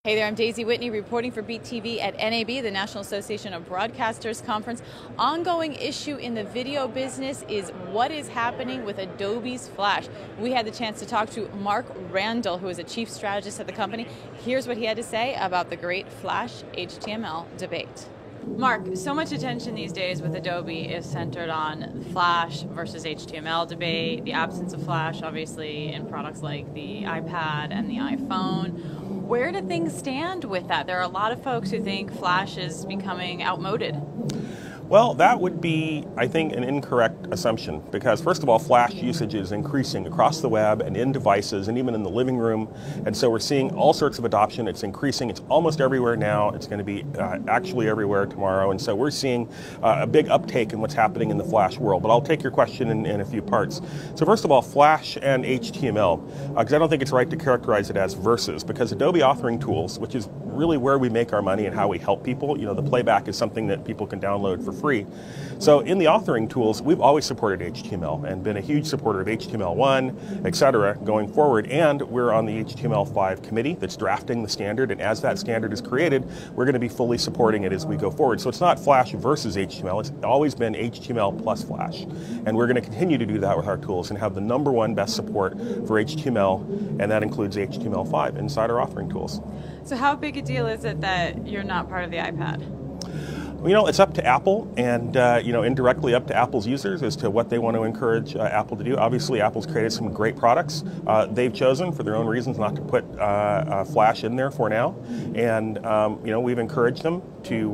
Hey there, I'm Daisy Whitney reporting for Beat TV at NAB, the National Association of Broadcasters Conference. Ongoing issue in the video business is what is happening with Adobe's Flash. We had the chance to talk to Mark Randall, who is a chief strategist at the company. Here's what he had to say about the great Flash HTML debate. Mark, so much attention these days with Adobe is centered on Flash versus HTML debate, the absence of Flash obviously in products like the iPad and the iPhone. Where do things stand with that? There are a lot of folks who think Flash is becoming outmoded. Well, that would be, I think, an incorrect assumption because, first of all, Flash usage is increasing across the web and in devices and even in the living room. And so we're seeing all sorts of adoption. It's increasing. It's almost everywhere now. It's going to be actually everywhere tomorrow. And so we're seeing a big uptake in what's happening in the Flash world. But I'll take your question in a few parts. So first of all, Flash and HTML, because I don't think it's right to characterize it as versus, because Adobe authoring tools, which is really where we make our money and how we help people, you know, the playback is something that people can download for free. So in the authoring tools, we've always supported HTML and been a huge supporter of HTML5, etc. going forward. And we're on the HTML5 committee that's drafting the standard. And as that standard is created, we're going to be fully supporting it as we go forward. So it's not Flash versus HTML. It's always been HTML plus Flash. And we're going to continue to do that with our tools and have the #1 best support for HTML, and that includes HTML5 inside our authoring tools. So how big a deal is it that you're not part of the iPad? You know, it's up to Apple and, you know, indirectly up to Apple's users as to what they want to encourage Apple to do. Obviously, Apple's created some great products. They've chosen, for their own reasons, not to put Flash in there for now. And, you know, we've encouraged them to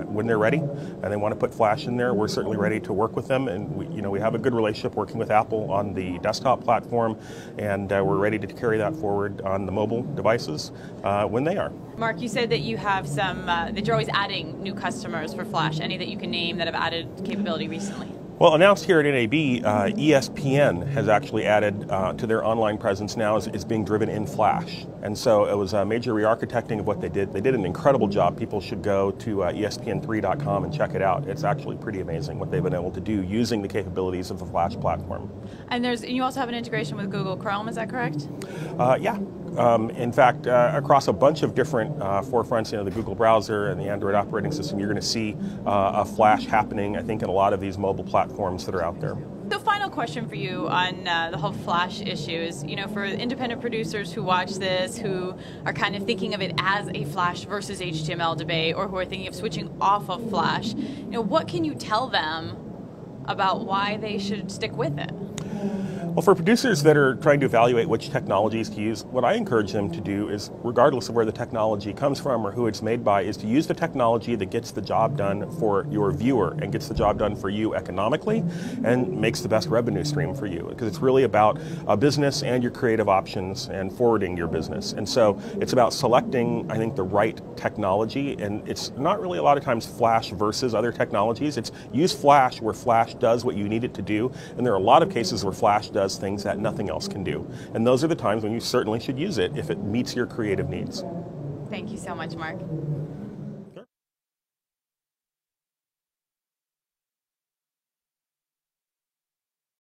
when they're ready and they want to put Flash in there, we're certainly ready to work with them. And, we have a good relationship working with Apple on the desktop platform, and we're ready to carry that forward on the mobile devices when they are. Mark, you said that you have some, that you're always adding new customers for Flash. Any that you can name that have added capability recently? Well, announced here at NAB, ESPN has actually added to their online presence now is being driven in Flash. And so it was a major re-architecting of what they did. They did an incredible job. People should go to ESPN3.com and check it out. It's actually pretty amazing what they've been able to do using the capabilities of the Flash platform. And you also have an integration with Google Chrome, is that correct? Yeah. In fact, across a bunch of different forefronts, the Google browser and the Android operating system, you're going to see a Flash happening, I think, in a lot of these mobile platforms that are out there. The final question for you on the whole Flash issue is, for independent producers who watch this, who are kind of thinking of it as a Flash versus HTML debate, or who are thinking of switching off of Flash, what can you tell them about why they should stick with it? Well, for producers that are trying to evaluate which technologies to use, what I encourage them to do is, regardless of where the technology comes from or who it's made by, is to use the technology that gets the job done for your viewer and gets the job done for you economically and makes the best revenue stream for you. Because it's really about a business and your creative options and forwarding your business. And so it's about selecting, I think, the right technology. And it's not really a lot of times Flash versus other technologies. It's use Flash where Flash does what you need it to do. And there are a lot of cases where Flash does things that nothing else can do. And those are the times when you certainly should use it if it meets your creative needs. Thank you so much, Mark.